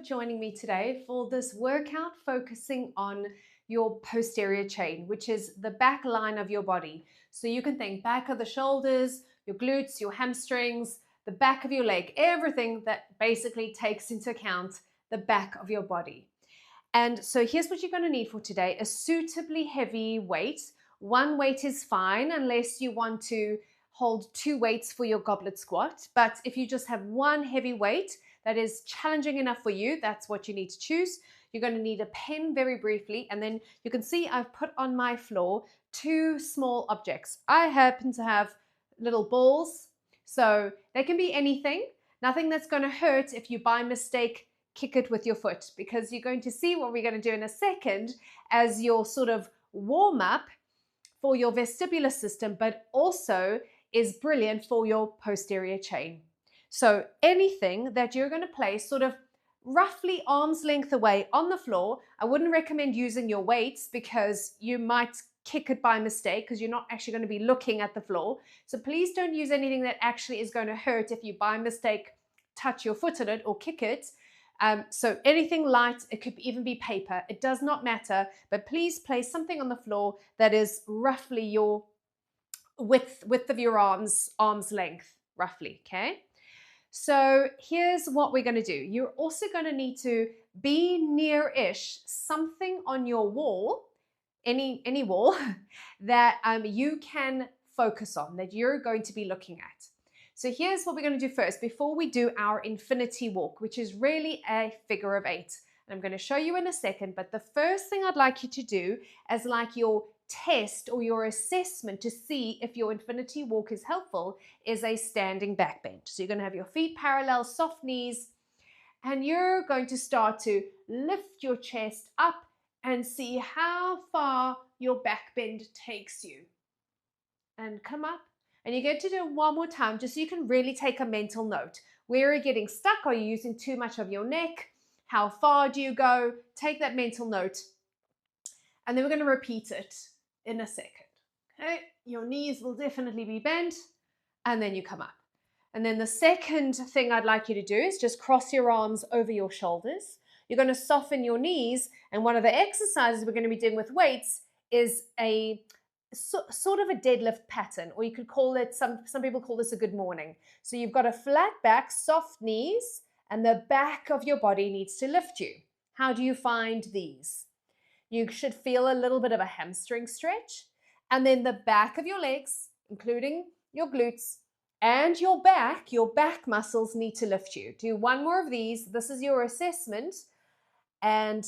joining me today for this workout focusing on your posterior chain, which is the back line of your body. So you can think back of the shoulders, your glutes, your hamstrings, the back of your leg, everything that basically takes into account the back of your body. And so here's what you're going to need for today: a suitably heavy weight. One weight is fine unless you want to hold two weights for your goblet squat. But if you just have one heavy weight that is challenging enough for you, that's what you need to choose. You're going to need a pen very briefly, and then you can see I've put on my floor two small objects. I happen to have little balls, so they can be anything, nothing that's going to hurt if you by mistake kick it with your foot, because you're going to see what we're going to do in a second as your sort of warm up for your vestibular system, but also is brilliant for your posterior chain. So anything that you're going to place sort of roughly arm's length away on the floor. I wouldn't recommend using your weights because you might kick it by mistake because you're not actually going to be looking at the floor. So please don't use anything that actually is going to hurt if you by mistake touch your foot on it or kick it. So anything light, it could even be paper, it does not matter, but please place something on the floor that is roughly your width of your arm's length, roughly, okay? So here's what we're going to do. You're also going to need to be near-ish something on your wall, any wall, that you can focus on, that you're going to be looking at. So here's what we're going to do first before we do our infinity walk, which is really a figure of 8. And I'm going to show you in a second, but the first thing I'd like you to do as like your test or your assessment to see if your infinity walk is helpful is a standing back bend. So you're going to have your feet parallel, soft knees, and you're going to start to lift your chest up and see how far your back bend takes you. And come up. And you're going to do it one more time just so you can really take a mental note. Where are you getting stuck? Are you using too much of your neck? How far do you go? Take that mental note. And then we're going to repeat it in a second. Okay, your knees will definitely be bent, and then you come up. And then the second thing I'd like you to do is just cross your arms over your shoulders. You're going to soften your knees, and one of the exercises we're going to be doing with weights is a sort of a deadlift pattern, or you could call it, some people call this a good morning. So you've got a flat back, soft knees, and the back of your body needs to lift you. How do you find these? You should feel a little bit of a hamstring stretch, and then the back of your legs, including your glutes and your back muscles need to lift you. Do one more of these. This is your assessment, and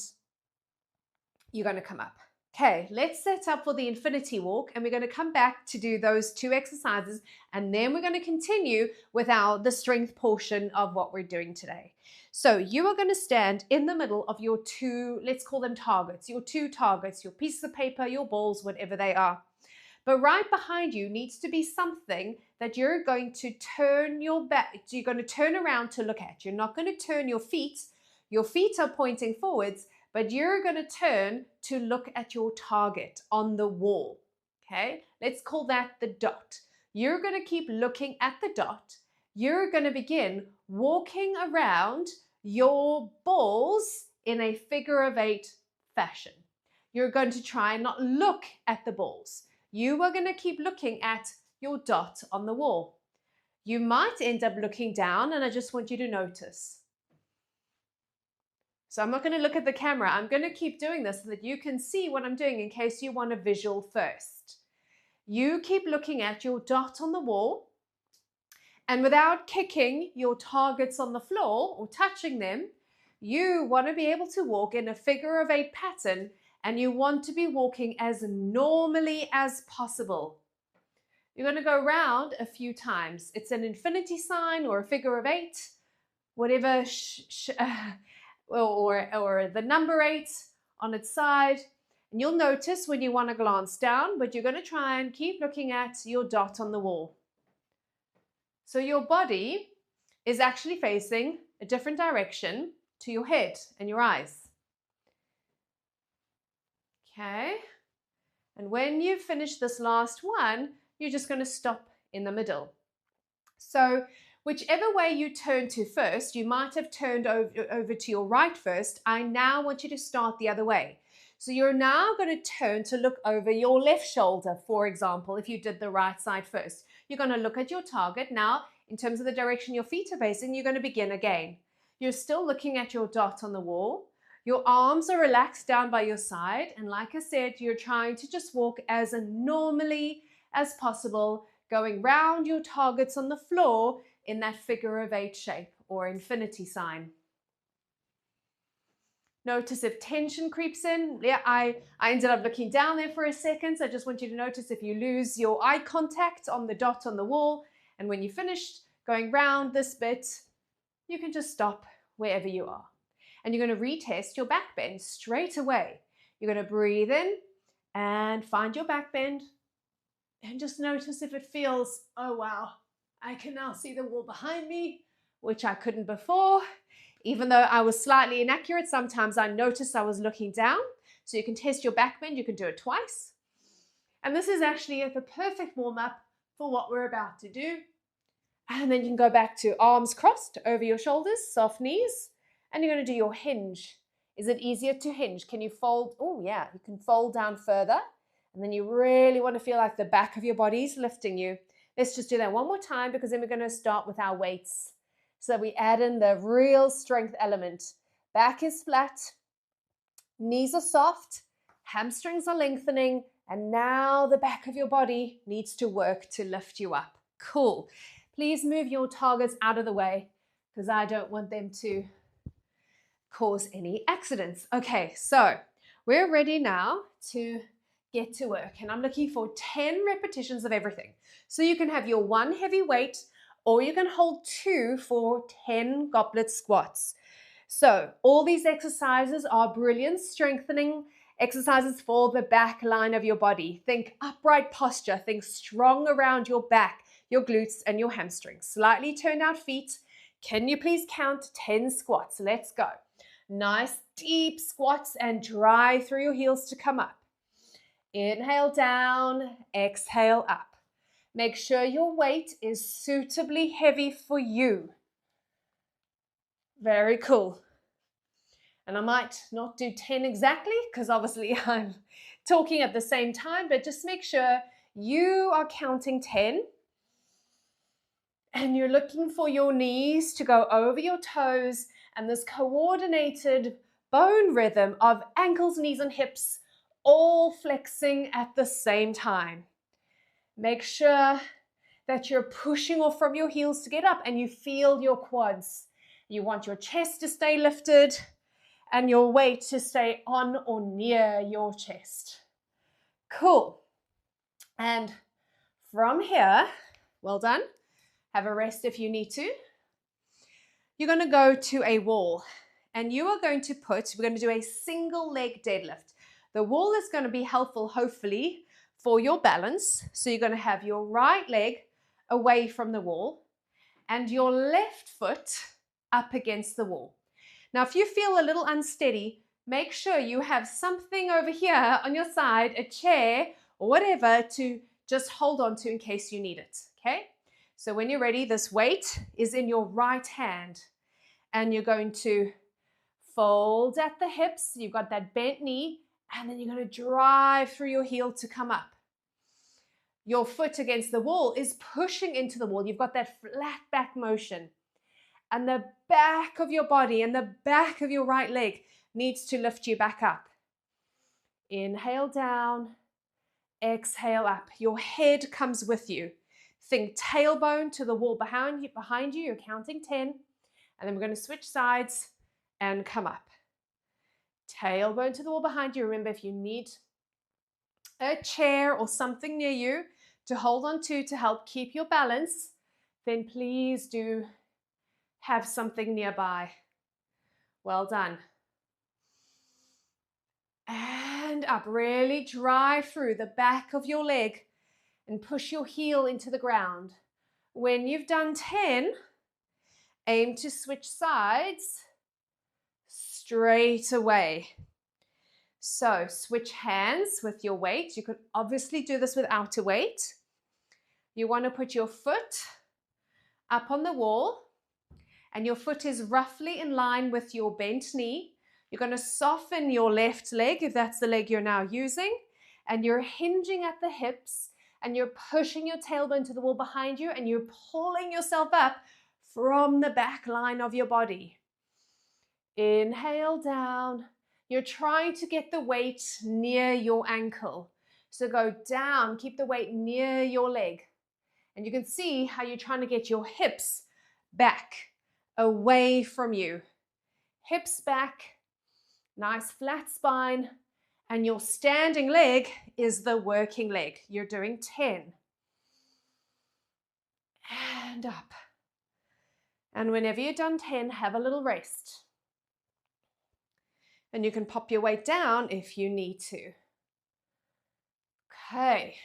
you're going to come up. Okay, let's set up for the infinity walk, and we're going to come back to do those two exercises, and then we're going to continue with the strength portion of what we're doing today. So you are going to stand in the middle of your two, let's call them targets, your two targets, your pieces of paper, your balls, whatever they are. But right behind you needs to be something that you're going to turn your back, you're going to turn around to look at. You're not going to turn your feet. Your feet are pointing forwards, but you're going to turn to look at your target on the wall, okay? Let's call that the dot. You're going to keep looking at the dot. You're going to begin walking around your balls in a figure of 8 fashion. You're going to try and not look at the balls. You are going to keep looking at your dot on the wall. You might end up looking down, and I just want you to notice. So I'm not going to look at the camera. I'm going to keep doing this so that you can see what I'm doing in case you want a visual first. You keep looking at your dot on the wall, and without kicking your targets on the floor or touching them, you want to be able to walk in a figure of 8 pattern, and you want to be walking as normally as possible. You're going to go around a few times. It's an infinity sign or a figure of 8, whatever or the number 8 on its side. And you'll notice when you want to glance down, but you're going to try and keep looking at your dot on the wall. So your body is actually facing a different direction to your head and your eyes. Okay. And when you finish this last one, you're just going to stop in the middle. So Whichever way you turn to first, you might have turned over to your right first. I now want you to start the other way. So you're now going to turn to look over your left shoulder, for example, if you did the right side first. You're going to look at your target. Now, in terms of the direction your feet are facing, you're going to begin again. You're still looking at your dot on the wall. Your arms are relaxed down by your side. And like I said, you're trying to just walk as normally as possible, going round your targets on the floor in that figure of 8 shape or infinity sign. Notice if tension creeps in. Yeah, I ended up looking down there for a second, so I just want you to notice if you lose your eye contact on the dot on the wall, and when you finished going round this bit, you can just stop wherever you are. And you're going to retest your back bend straight away. You're going to breathe in and find your back bend, and just notice if it feels, oh wow, I can now see the wall behind me, which I couldn't before. Even though I was slightly inaccurate, sometimes I noticed I was looking down. So you can test your back bend, you can do it twice. And this is actually the perfect warm-up for what we're about to do. And then you can go back to arms crossed over your shoulders, soft knees, and you're going to do your hinge. Is it easier to hinge? Can you fold? Oh yeah, you can fold down further. And then you really want to feel like the back of your body is lifting you. Let's just do that one more time, because then we're going to start with our weights. So we add in the real strength element. Back is flat, knees are soft, hamstrings are lengthening, and now the back of your body needs to work to lift you up. Cool. Please move your targets out of the way, because I don't want them to cause any accidents. Okay, so we're ready now to get to work, and I'm looking for 10 repetitions of everything. So you can have your one heavy weight, or you can hold 2 for 10 goblet squats. So all these exercises are brilliant strengthening exercises for the back line of your body. Think upright posture, think strong around your back, your glutes and your hamstrings. Slightly turned out feet. Can you please count 10 squats? Let's go. Nice deep squats and drive through your heels to come up. Inhale down, exhale up. Make sure your weight is suitably heavy for you. Very cool. And I might not do 10 exactly, because obviously I'm talking at the same time, but just make sure you are counting 10 and you're looking for your knees to go over your toes, and this coordinated bone rhythm of ankles, knees, and hips all flexing at the same time. Make sure that you're pushing off from your heels to get up and you feel your quads. You want your chest to stay lifted and your weight to stay on or near your chest. Cool. And from here, well done. Have a rest if you need to. You're going to go to a wall, and you are going to we're going to do a single leg deadlift. The wall is going to be helpful, hopefully, for your balance. So you're going to have your right leg away from the wall and your left foot up against the wall. Now, if you feel a little unsteady, make sure you have something over here on your side, a chair or whatever, to just hold on to in case you need it, okay? So when you're ready, this weight is in your right hand, and you're going to fold at the hips. You've got that bent knee, and then you're going to drive through your heel to come up. Your foot against the wall is pushing into the wall. You've got that flat back motion. And the back of your body and the back of your right leg needs to lift you back up. Inhale down, exhale up. Your head comes with you. Think tailbone to the wall behind you. You're counting 10. And then we're going to switch sides and come up. Tailbone to the wall behind you. Remember, if you need a chair or something near you to hold on to help keep your balance, then please do have something nearby. Well done. And up. Really drive through the back of your leg and push your heel into the ground. When you've done 10, aim to switch sides straight away. So switch hands with your weight. You could obviously do this without a weight. You want to put your foot up on the wall, and your foot is roughly in line with your bent knee. You're going to soften your left leg if that's the leg you're now using, and you're hinging at the hips, and you're pushing your tailbone to the wall behind you, and you're pulling yourself up from the back line of your body. Inhale down. You're trying to get the weight near your ankle. So go down, keep the weight near your leg. And you can see how you're trying to get your hips back, away from you. Hips back, nice flat spine, and your standing leg is the working leg. You're doing 10. And up. And whenever you're done 10, have a little rest. And you can pop your weight down if you need to. Okay.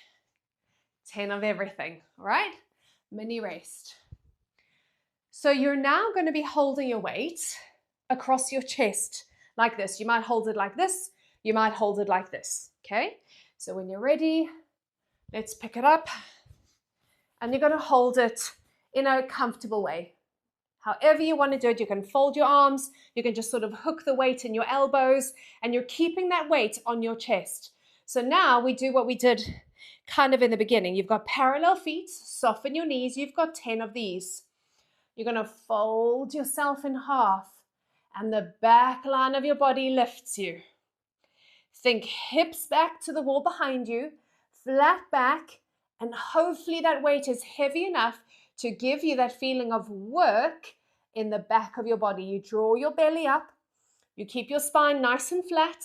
10 of everything, all right? Mini rest. So you're now going to be holding your weight across your chest like this. You might hold it like this. You might hold it like this, okay? So when you're ready, let's pick it up. And you're going to hold it in a comfortable way. However you want to do it, you can fold your arms, you can just sort of hook the weight in your elbows, and you're keeping that weight on your chest. So now we do what we did kind of in the beginning. You've got parallel feet, soften your knees, you've got 10 of these. You're going to fold yourself in half, and the back line of your body lifts you. Think hips back to the wall behind you, flat back, and hopefully that weight is heavy enough to give you that feeling of work in the back of your body. You draw your belly up, you keep your spine nice and flat,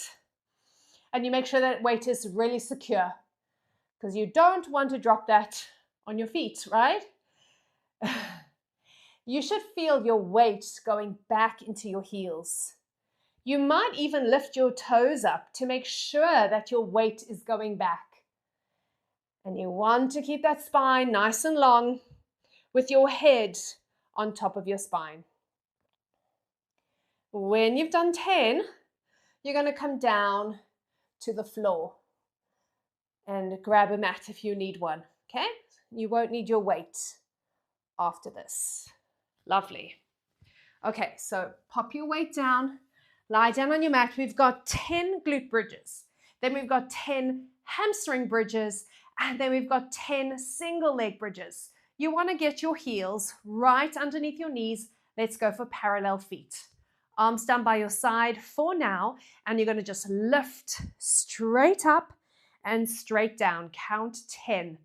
and you make sure that weight is really secure, because you don't want to drop that on your feet, right? You should feel your weight going back into your heels. You might even lift your toes up to make sure that your weight is going back. And you want to keep that spine nice and long, with your head on top of your spine. When you've done 10, you're going to come down to the floor and grab a mat if you need one, okay? You won't need your weight after this. Lovely. Okay, so pop your weight down, lie down on your mat. We've got 10 glute bridges. Then we've got 10 hamstring bridges, and then we've got 10 single leg bridges. You want to get your heels right underneath your knees. Let's go for parallel feet. Arms down by your side for now, and you're going to just lift straight up and straight down. Count 10.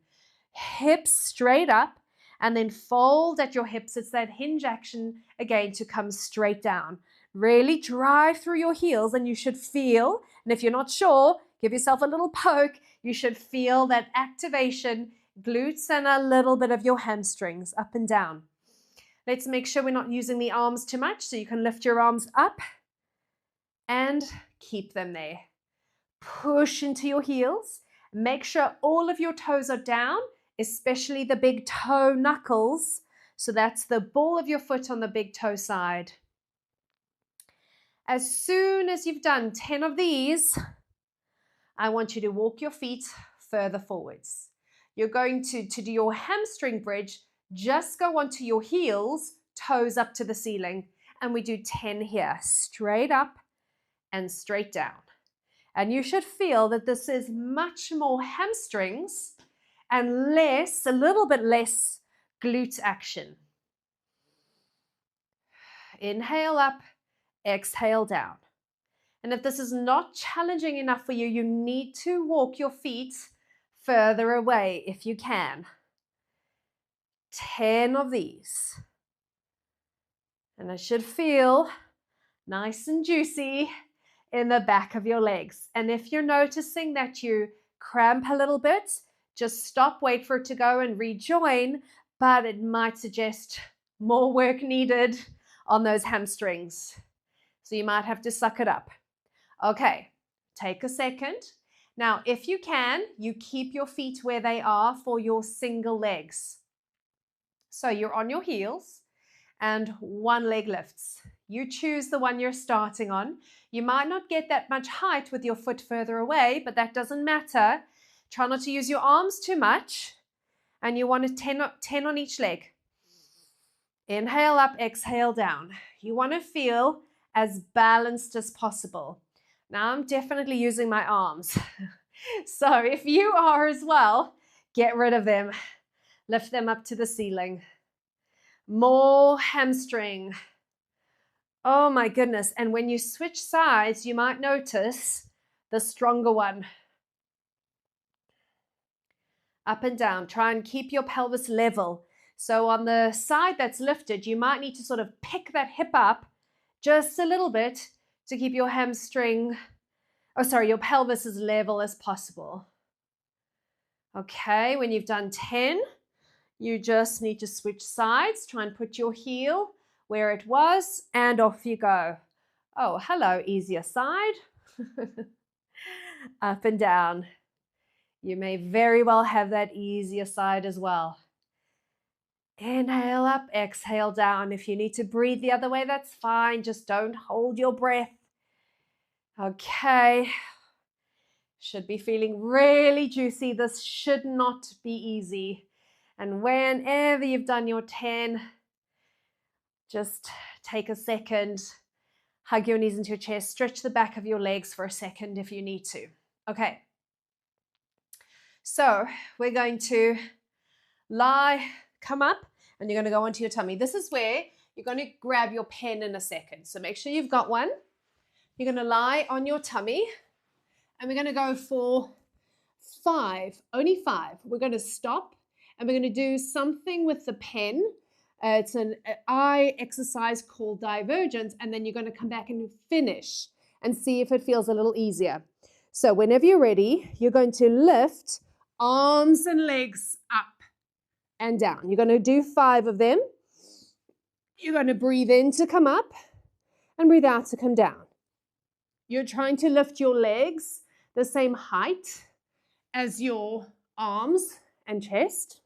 Hips straight up, and then fold at your hips. It's that hinge action again to come straight down. Really drive through your heels, and you should feel, and if you're not sure, give yourself a little poke. You should feel that activation, glutes and a little bit of your hamstrings up and down. Let's make sure we're not using the arms too much, so you can lift your arms up and keep them there. Push into your heels. Make sure all of your toes are down, especially the big toe knuckles. So that's the ball of your foot on the big toe side. As soon as you've done 10 of these, I want you to walk your feet further forwards. You're going to do your hamstring bridge, just go onto your heels, toes up to the ceiling, and we do 10 here, straight up and straight down. And you should feel that this is much more hamstrings and less, a little bit less glute action. Inhale up, exhale down. And if this is not challenging enough for you, you need to walk your feet further away if you can. 10 of these. And it should feel nice and juicy in the back of your legs. And if you're noticing that you cramp a little bit, just stop, wait for it to go and rejoin, but it might suggest more work needed on those hamstrings. So you might have to suck it up. Okay, take a second. Now, if you can, you keep your feet where they are for your single legs. So you're on your heels and one leg lifts. You choose the one you're starting on. You might not get that much height with your foot further away, but that doesn't matter. Try not to use your arms too much. And you want a 10 on each leg. Inhale up, exhale down. You want to feel as balanced as possible. Now I'm definitely using my arms. So if you are as well, get rid of them. Lift them up to the ceiling. More hamstring. Oh my goodness. And when you switch sides, you might notice the stronger one. Up and down. Try and keep your pelvis level. So on the side that's lifted, you might need to sort of pick that hip up just a little bit to keep your your pelvis as level as possible. Okay, when you've done 10, you just need to switch sides. Try and put your heel where it was, and off you go. Oh, hello, easier side. Up and down. You may very well have that easier side as well. Inhale up, exhale down. If you need to breathe the other way, that's fine. Just don't hold your breath. Okay. Should be feeling really juicy. This should not be easy. And whenever you've done your 10, just take a second, hug your knees into your chest, stretch the back of your legs for a second if you need to. Okay. So we're going to come up, and you're going to go onto your tummy. This is where you're going to grab your pen in a second. So make sure you've got one. You're going to lie on your tummy, and we're going to go for 5, only 5. We're going to stop, and we're going to do something with the pen. It's an eye exercise called divergence, and then you're going to come back and finish and see if it feels a little easier. So whenever you're ready, you're going to lift arms and legs up and down. You're going to do 5 of them. You're going to breathe in to come up and breathe out to come down. You're trying to lift your legs the same height as your arms and chest.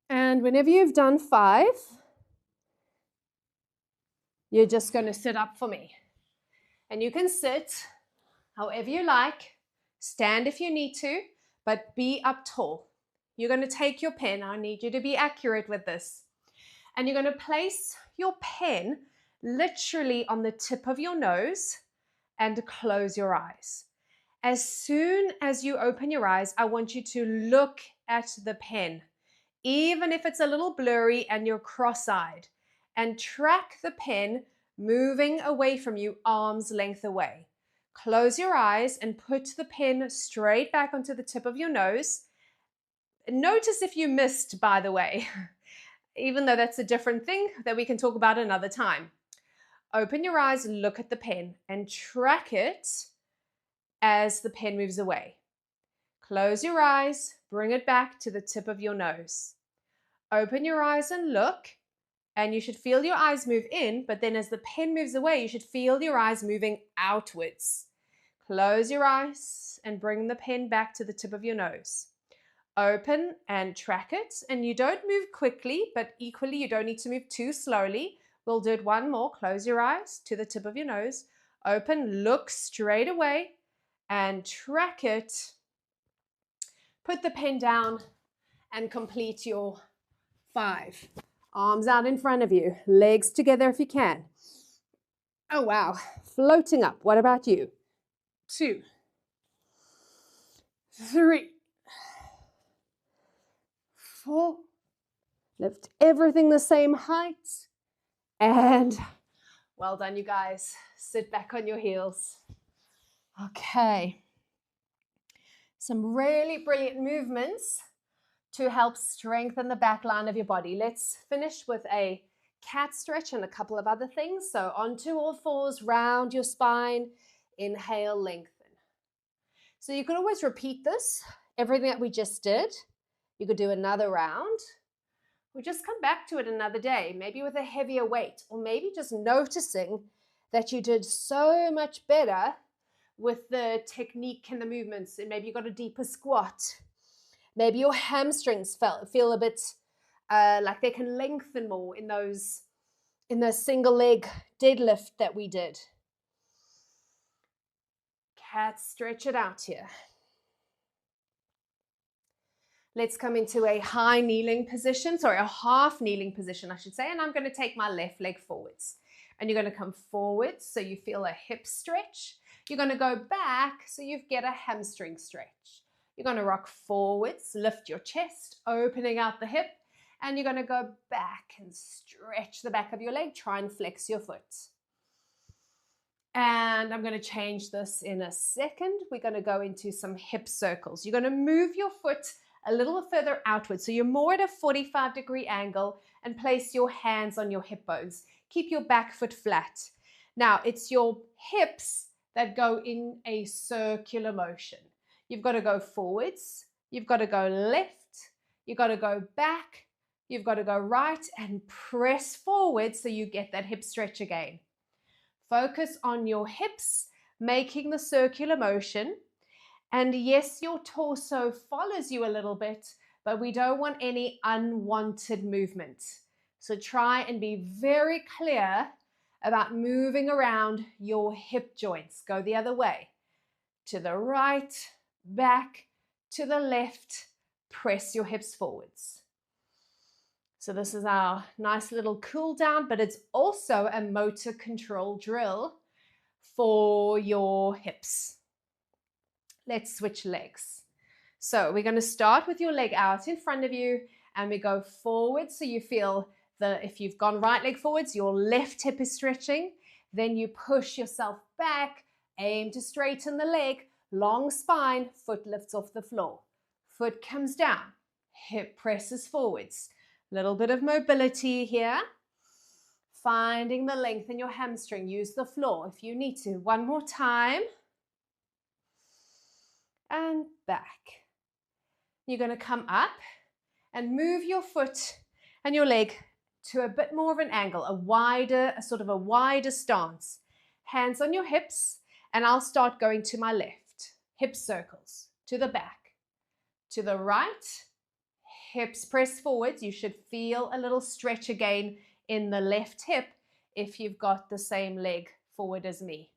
And whenever you've done 5, you're just going to sit up for me. And you can sit however you like, stand if you need to, but be up tall. You're going to take your pen. I need you to be accurate with this. And you're going to place your pen literally on the tip of your nose and close your eyes. As soon as you open your eyes, I want you to look at the pen, even if it's a little blurry and you're cross-eyed, and track the pen moving away from you, arm's length away. Close your eyes and put the pen straight back onto the tip of your nose. Notice if you missed, by the way, even though that's a different thing that we can talk about another time. Open your eyes, look at the pen, and track it as the pen moves away. Close your eyes, bring it back to the tip of your nose. Open your eyes and look, and you should feel your eyes move in, but then as the pen moves away, you should feel your eyes moving outwards. Close your eyes and bring the pen back to the tip of your nose. Open and track it, and you don't move quickly, but equally you don't need to move too slowly. We'll do it one more. Close your eyes to the tip of your nose. Open, look straight away, and track it. Put the pen down and complete your 5. Arms out in front of you, legs together if you can. Oh, wow. Floating up. What about you? 2, 3, 4. Lift everything the same height. And well done, you guys. Sit back on your heels. Okay. Some really brilliant movements to help strengthen the back line of your body. Let's finish with a cat stretch and a couple of other things. So onto all fours, round your spine. Inhale, lengthen. So you can always repeat this, everything that we just did. You could do another round. We'll just come back to it another day, maybe with a heavier weight, or maybe just noticing that you did so much better with the technique and the movements. And maybe you got a deeper squat. Maybe your hamstrings feel a bit like they can lengthen more in the single leg deadlift that we did. Cat, stretch it out here. Let's come into a high kneeling position, sorry, a half kneeling position, I should say, and I'm going to take my left leg forwards. And you're going to come forwards so you feel a hip stretch. You're going to go back so you get a hamstring stretch. You're going to rock forwards, lift your chest, opening out the hip, and you're going to go back and stretch the back of your leg. Try and flex your foot. And I'm going to change this in a second. We're going to go into some hip circles. You're going to move your foot a little further outward, so you're more at a 45-degree angle, and place your hands on your hip bones. Keep your back foot flat. Now, it's your hips that go in a circular motion. You've got to go forwards, you've got to go left, you've got to go back, you've got to go right, and press forward so you get that hip stretch again. Focus on your hips, making the circular motion. And yes, your torso follows you a little bit, but we don't want any unwanted movement. So try and be very clear about moving around your hip joints. Go the other way, to the right, back, to the left, press your hips forwards. So this is our nice little cool down, but it's also a motor control drill for your hips. Let's switch legs. So we're going to start with your leg out in front of you, and we go forward so you feel if you've gone right leg forwards, your left hip is stretching. Then you push yourself back, aim to straighten the leg, long spine, foot lifts off the floor. Foot comes down, hip presses forwards. Little bit of mobility here. Finding the length in your hamstring. Use the floor if you need to. One more time. And back. You're going to come up and move your foot and your leg to a bit more of an angle, a sort of a wider stance. Hands on your hips, and I'll start going to my left. Hip circles, to the back, to the right, hips press forwards. You should feel a little stretch again in the left hip if you've got the same leg forward as me.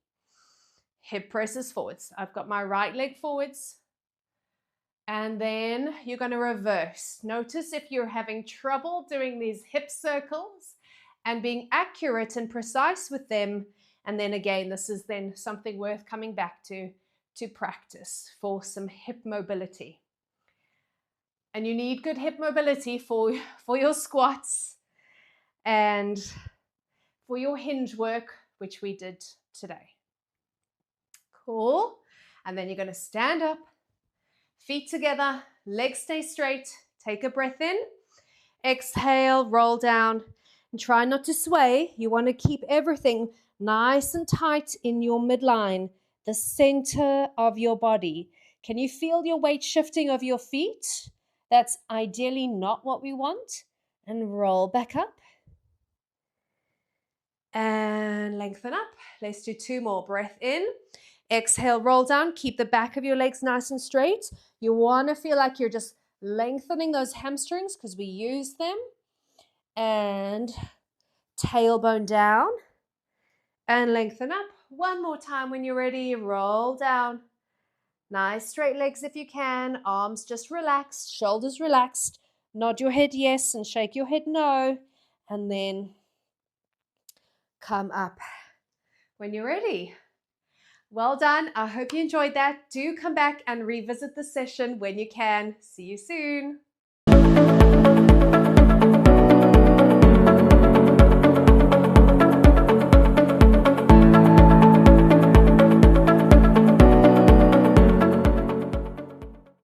Hip presses forwards. I've got my right leg forwards. And then you're going to reverse. Notice if you're having trouble doing these hip circles and being accurate and precise with them. And then again, this is then something worth coming back to practice for some hip mobility. And you need good hip mobility for your squats and for your hinge work, which we did today. Cool. And then you're going to stand up, feet together, legs stay straight. Take a breath in. Exhale, roll down, and try not to sway. You want to keep everything nice and tight in your midline, the center of your body. Can you feel your weight shifting of your feet? That's ideally not what we want. And roll back up. And lengthen up. Let's do two more. Breath in. Exhale, roll down. Keep the back of your legs nice and straight. You want to feel like you're just lengthening those hamstrings because we use them. And tailbone down. And lengthen up. One more time when you're ready. Roll down. Nice straight legs if you can. Arms just relaxed. Shoulders relaxed. Nod your head yes and shake your head no. And then come up when you're ready. Well done. I hope you enjoyed that. Do come back and revisit the session when you can. See you soon.